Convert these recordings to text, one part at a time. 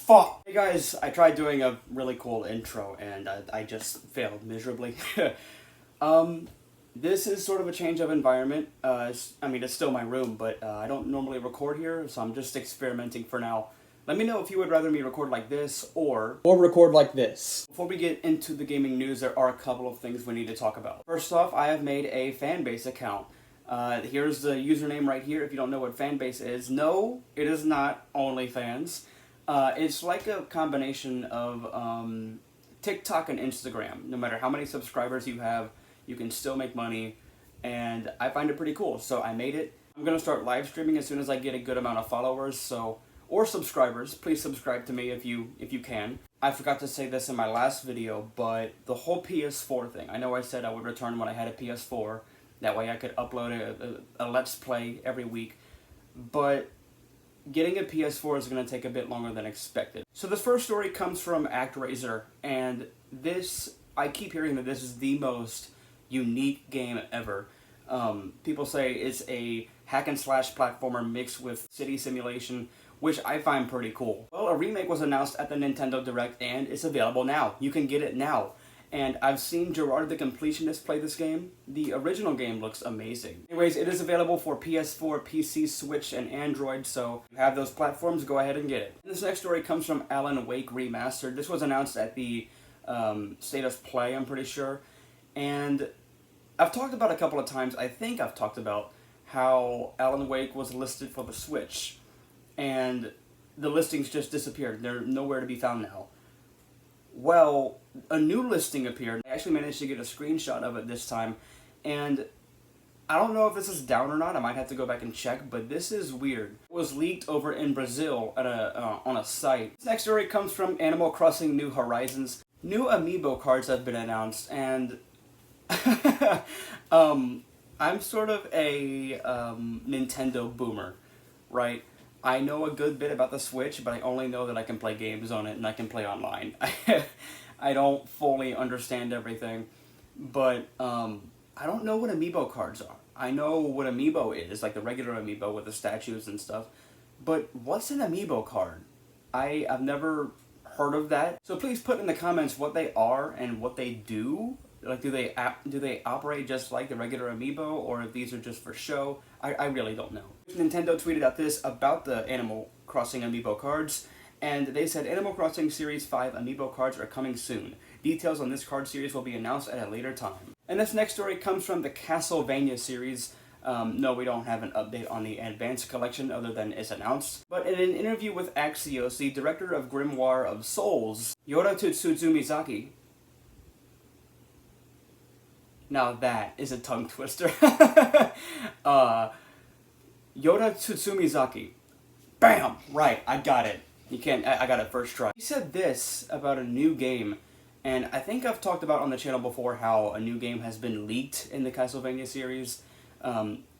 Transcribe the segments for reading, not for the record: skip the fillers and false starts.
fuck! Hey guys, I tried doing a really cool intro and I just failed miserably. This is sort of a change of environment. I mean, it's still my room, but I don't normally record here, so I'm just experimenting for now. Let me know if you would rather me record like this or record like this. Before we get into the gaming news, there are a couple of things we need to talk about. First off, I have made a Fanbase account. Here's the username right here if you don't know what Fanbase is. No, it is not OnlyFans. It's like a combination of TikTok and Instagram. No matter how many subscribers you have, you can still make money, and I find it pretty cool, so I made it. I'm going to start live streaming as soon as I get a good amount of followers, or subscribers. Please subscribe to me if you can. I forgot to say this in my last video, but the whole PS4 thing, I know I said I would return when I had a PS4, that way I could upload a Let's Play every week, but getting a PS4 is going to take a bit longer than expected. So this first story comes from Actraiser, and this, I keep hearing that this is the most unique game ever. People say it's a hack and slash platformer mixed with city simulation, which I find pretty cool. Well, a remake was announced at the Nintendo Direct and it's available now. You can get it now. And I've seen Gerard the Completionist play this game. The original game looks amazing. Anyways, it is available for PS4, PC, Switch, and Android, so if you have those platforms, go ahead and get it. This next story comes from Alan Wake Remastered. This was announced at the State of Play, I'm pretty sure. And I've talked about a couple of times, I think I've talked about how Alan Wake was listed for the Switch. And the listings just disappeared. They're nowhere to be found now. Well, a new listing appeared. I actually managed to get a screenshot of it this time, and I don't know if this is down or not. I might have to go back and check, but this is weird. It was leaked over in Brazil at on a site. This next story comes from Animal Crossing New Horizons. New Amiibo cards have been announced, and I'm sort of a Nintendo boomer, right? I know a good bit about the Switch, but I only know that I can play games on it and I can play online. I don't fully understand everything, but I don't know what Amiibo cards are. I know what Amiibo is, like the regular Amiibo with the statues and stuff, but what's an Amiibo card? I've never heard of that. So please put in the comments what they are and what they do. Like, do they operate just like the regular Amiibo, or if these are just for show? I really don't know. Nintendo tweeted out this about the Animal Crossing Amiibo cards, and they said Animal Crossing Series 5 Amiibo cards are coming soon. Details on this card series will be announced at a later time. And this next story comes from the Castlevania series. No, we don't have an update on the Advanced Collection other than it's announced. But in an interview with Axios, the director of Grimoire of Souls, Yoda Tsutsumizaki. Now that is a tongue twister. Yoda Tsutsumizaki. Bam! Right, I got it. I got it first try. He said this about a new game, and I think I've talked about on the channel before how a new game has been leaked in the Castlevania series.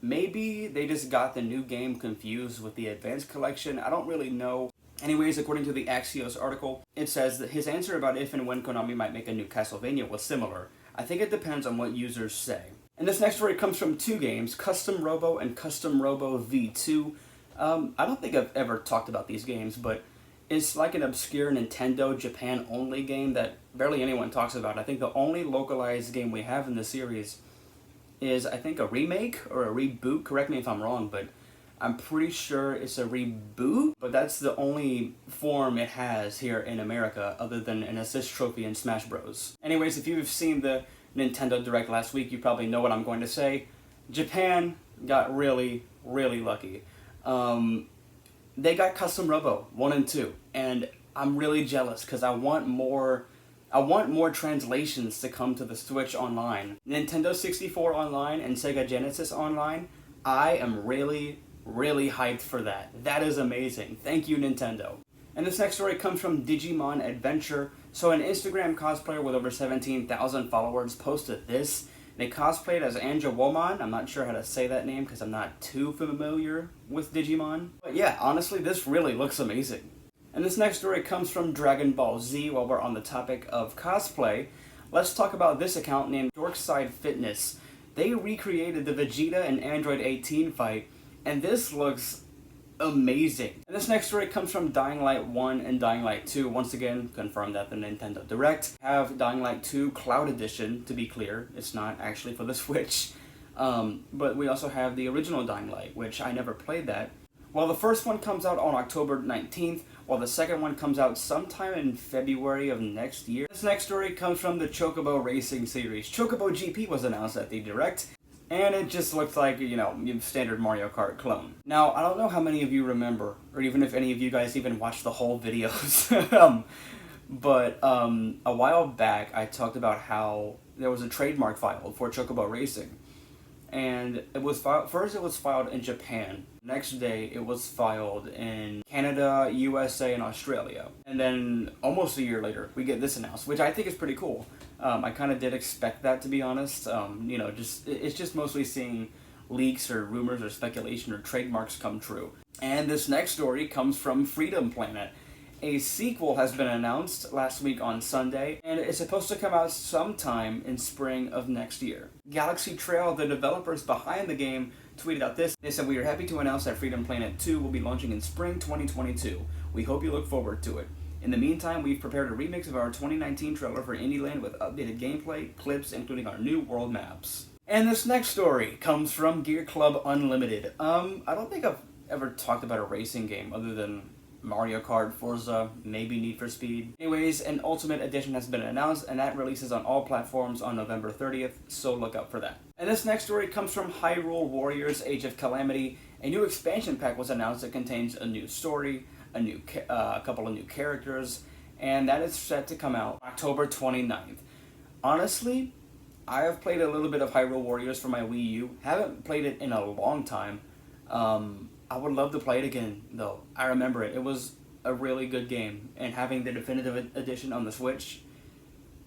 Maybe they just got the new game confused with the Advanced Collection. I don't really know. Anyways, according to the Axios article, it says that his answer about if and when Konami might make a new Castlevania was similar. I think it depends on what users say. And this next story comes from two games, Custom Robo and Custom Robo V2. I don't think I've ever talked about these games, but it's like an obscure Nintendo Japan only game that barely anyone talks about. I think the only localized game we have in the series is, I think, a remake or a reboot. Correct me if I'm wrong, but I'm pretty sure it's a reboot, but that's the only form it has here in America other than an assist trophy in Smash Bros. Anyways, if you've seen the Nintendo Direct last week, you probably know what I'm going to say. Japan got really, really lucky. They got Custom Robo 1 and 2, and I'm really jealous because I want more translations to come to the Switch online. Nintendo 64 online and Sega Genesis online, I am really hyped for that. That is amazing. Thank you, Nintendo. And this next story comes from Digimon Adventure. So an Instagram cosplayer with over 17,000 followers posted this. They cosplayed as Anja Woman. I'm not sure how to say that name because I'm not too familiar with Digimon. But yeah, honestly, this really looks amazing. And this next story comes from Dragon Ball Z. While we're on the topic of cosplay, let's talk about this account named Dorkside Fitness. They recreated the Vegeta and Android 18 fight, and this looks amazing. And this next story comes from Dying Light 1 and Dying Light 2. Once again, confirmed at the Nintendo Direct. Have Dying Light 2 Cloud Edition, to be clear. It's not actually for the Switch. But we also have the original Dying Light, which I never played that. Well, the first one comes out on October 19th, while the second one comes out sometime in February of next year. This next story comes from the Chocobo Racing series. Chocobo GP was announced at the Direct, and it just looks like, you know, standard Mario Kart clone. Now, I don't know how many of you remember, or even if any of you guys even watched the whole videos, but a while back I talked about how there was a trademark filed for Chocobo Racing. And it was first it was filed in Japan. Next day it was filed in Canada, USA, and Australia. And then almost a year later we get this announced, which I think is pretty cool. I kind of did expect that, to be honest. You know, it's just mostly seeing leaks or rumors or speculation or trademarks come true. And this next story comes from Freedom Planet. A sequel has been announced last week on Sunday, and it's supposed to come out sometime in spring of next year. Galaxy Trail, the developers behind the game, tweeted out this. They said, "We are happy to announce that Freedom Planet 2 will be launching in spring 2022. We hope you look forward to it. In the meantime, we've prepared a remix of our 2019 trailer for Indieland with updated gameplay, clips, including our new world maps." And this next story comes from Gear Club Unlimited. I don't think I've ever talked about a racing game other than Mario Kart, Forza, maybe Need for Speed. Anyways, an Ultimate Edition has been announced, and that releases on all platforms on November 30th, so look out for that. And this next story comes from Hyrule Warriors Age of Calamity. A new expansion pack was announced that contains a new story, a couple of new characters, and that is set to come out October 29th. Honestly, I have played a little bit of Hyrule Warriors for my Wii U. Haven't played it in a long time. I would love to play it again, though. I remember it. It was a really good game, and having the definitive edition on the Switch,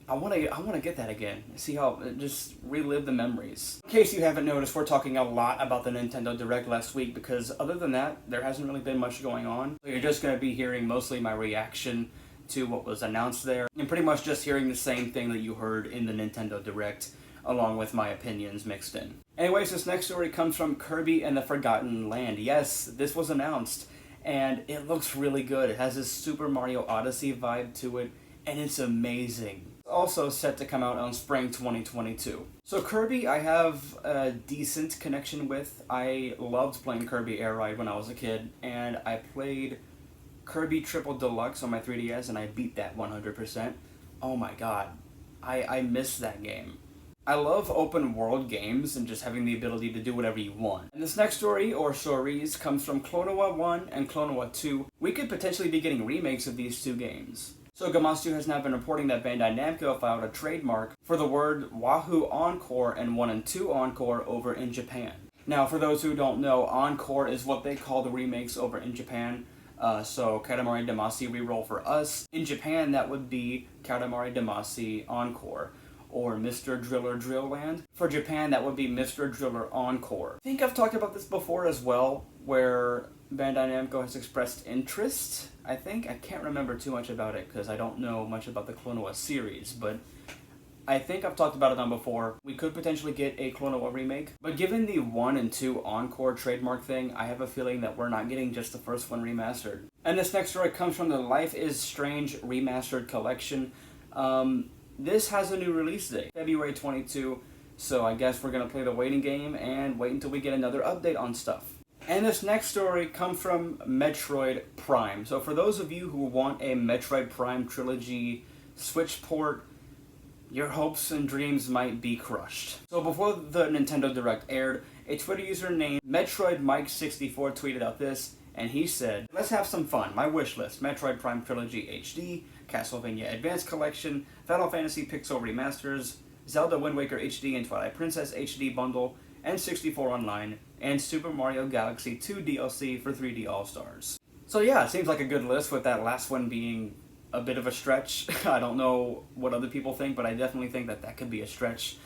I want to get that again. See how just relive the memories. In case you haven't noticed, we're talking a lot about the Nintendo Direct last week because other than that, there hasn't really been much going on. So you're just going to be hearing mostly my reaction to what was announced there, and pretty much just hearing the same thing that you heard in the Nintendo Direct, along with my opinions mixed in. Anyways, this next story comes from Kirby and the Forgotten Land. Yes, this was announced, and it looks really good. It has this Super Mario Odyssey vibe to it, and it's amazing. It's also set to come out on spring 2022. So Kirby, I have a decent connection with. I loved playing Kirby Air Ride when I was a kid, and I played Kirby Triple Deluxe on my 3DS, and I beat that 100%. Oh my god, I miss that game. I love open world games and just having the ability to do whatever you want. And this next story, or stories, comes from Klonoa 1 and Klonoa 2. We could potentially be getting remakes of these two games. So Gamastu has now been reporting that Bandai Namco filed a trademark for the word Wahoo Encore and 1 and 2 Encore over in Japan. Now, for those who don't know, Encore is what they call the remakes over in Japan. So Katamari Damacy Reroll for us. In Japan, that would be Katamari Damacy Encore, or Mr. Driller Drill Land. For Japan, that would be Mr. Driller Encore. I think I've talked about this before as well, where Bandai Namco has expressed interest, I think. I can't remember too much about it because I don't know much about the Klonoa series, but I think I've talked about it on before. We could potentially get a Klonoa remake, but given the 1 and 2 Encore trademark thing, I have a feeling that we're not getting just the first one remastered. And this next story comes from the Life is Strange Remastered Collection. This has a new release date, February 22, so I guess we're going to play the waiting game and wait until we get another update on stuff. And this next story comes from Metroid Prime. So for those of you who want a Metroid Prime Trilogy Switch port, your hopes and dreams might be crushed. So before the Nintendo Direct aired, a Twitter user named MetroidMike64 tweeted out this, and he said, "Let's have some fun. My wish list: Metroid Prime Trilogy HD, Castlevania Advanced Collection, Final Fantasy Pixel Remasters, Zelda Wind Waker HD and Twilight Princess HD Bundle, and 64 Online, and Super Mario Galaxy 2 DLC for 3D All-Stars." So yeah, it seems like a good list, with that last one being a bit of a stretch. I don't know what other people think, but I definitely think that that could be a stretch.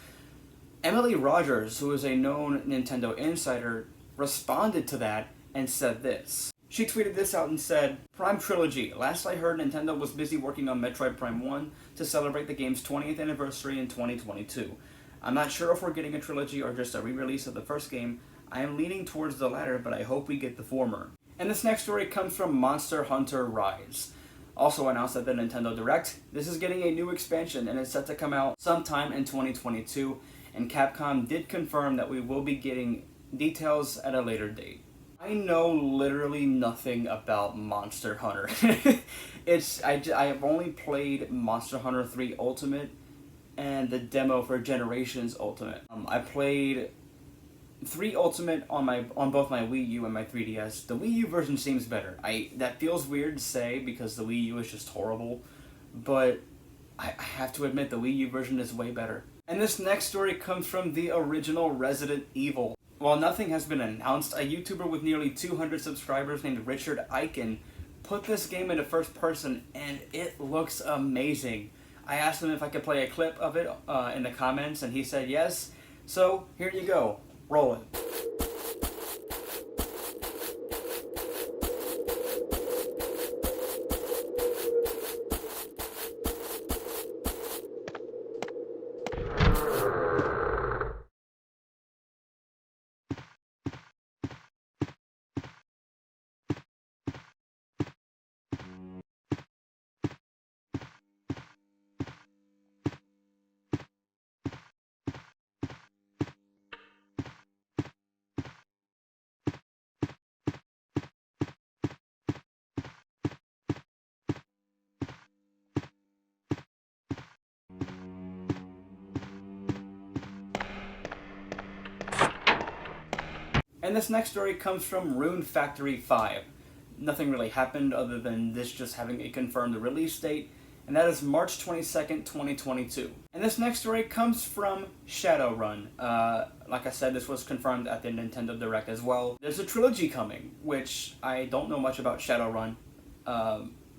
Emily Rogers, who is a known Nintendo insider, responded to that and said this. She tweeted this out and said, "Prime Trilogy. Last I heard, Nintendo was busy working on Metroid Prime 1 to celebrate the game's 20th anniversary in 2022. I'm not sure if we're getting a trilogy or just a re-release of the first game. I am leaning towards the latter, but I hope we get the former. And this next story comes from Monster Hunter Rise. Also announced at the Nintendo Direct, this is getting a new expansion and it's set to come out sometime in 2022, and Capcom did confirm that we will be getting details at a later date. I know literally nothing about Monster Hunter. I have only played Monster Hunter 3 Ultimate and the demo for Generations Ultimate. I played 3 Ultimate on both my Wii U and my 3DS. The Wii U version seems better. That feels weird to say because the Wii U is just horrible, but I have to admit the Wii U version is way better. And this next story comes from the original Resident Evil. While nothing has been announced, a YouTuber with nearly 200 subscribers named Richard Aiken put this game into first person and it looks amazing. I asked him if I could play a clip of it in the comments and he said yes, so here you go. Roll it. And this next story comes from Rune Factory 5. Nothing really happened other than this just having a confirmed release date, and that is March 22nd, 2022. And this next story comes from Shadowrun. Like I said, this was confirmed at the Nintendo Direct as well. There's a trilogy coming, which I don't know much about Shadowrun.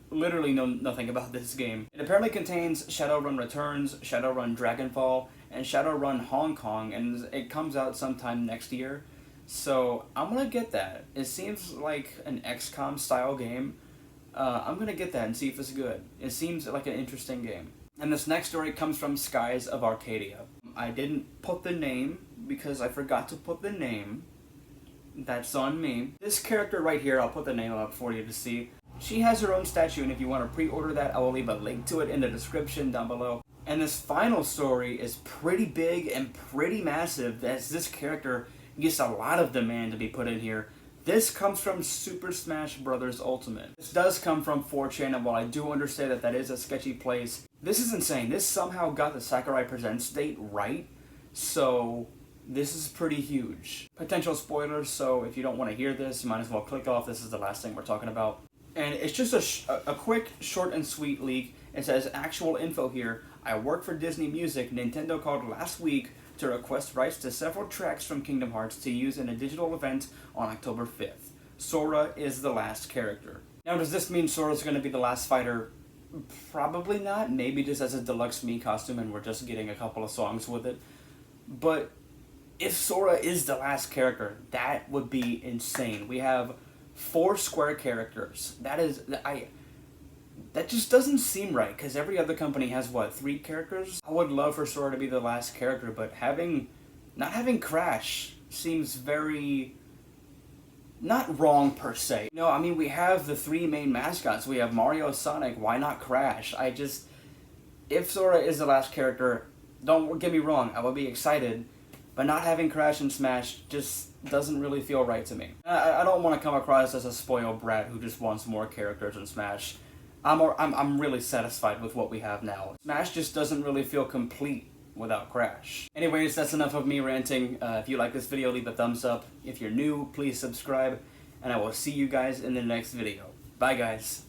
Literally know nothing about this game. It apparently contains Shadowrun Returns, Shadowrun Dragonfall, and Shadowrun Hong Kong, and it comes out sometime next year. So I'm gonna get that. It seems like an XCOM style game. I'm gonna get that and see if it's good. It seems like an interesting game. And this next story comes from Skies of Arcadia. I didn't put the name because I forgot to put the name. That's on me. This character right here, I'll put the name up for you to see. She has her own statue, and if you want to pre-order that, I will leave a link to it in the description down below. And this final story is pretty big and pretty massive, as this character gets a lot of demand to be put in here. This comes from Super Smash Bros. Ultimate. This does come from 4chan, and while I do understand that that is a sketchy place, this is insane. This somehow got the Sakurai Presents date right, so this is pretty huge. Potential spoilers, so if you don't want to hear this, you might as well click off. This is the last thing we're talking about. And it's just a quick, short and sweet leak. It says, actual info here. I work for Disney Music. Nintendo called last week to request rights to several tracks from Kingdom Hearts to use in a digital event on October 5th. Sora is the last character. Now, does this mean Sora's going to be the last fighter? Probably not. Maybe just as a deluxe Mii costume and we're just getting a couple of songs with it. But if Sora is the last character, that would be insane. We have 4 Square characters. That just doesn't seem right, because every other company has, what, 3 characters? I would love for Sora to be the last character, but not having Crash seems very, not wrong per se. No, I mean, we have the 3 main mascots. We have Mario, Sonic, why not Crash? If Sora is the last character, don't get me wrong, I would be excited, but not having Crash in Smash just doesn't really feel right to me. I don't want to come across as a spoiled brat who just wants more characters in Smash. I'm really satisfied with what we have now. Smash just doesn't really feel complete without Crash. Anyways, that's enough of me ranting. If you like this video, leave a thumbs up. If you're new, please subscribe, and I will see you guys in the next video. Bye, guys.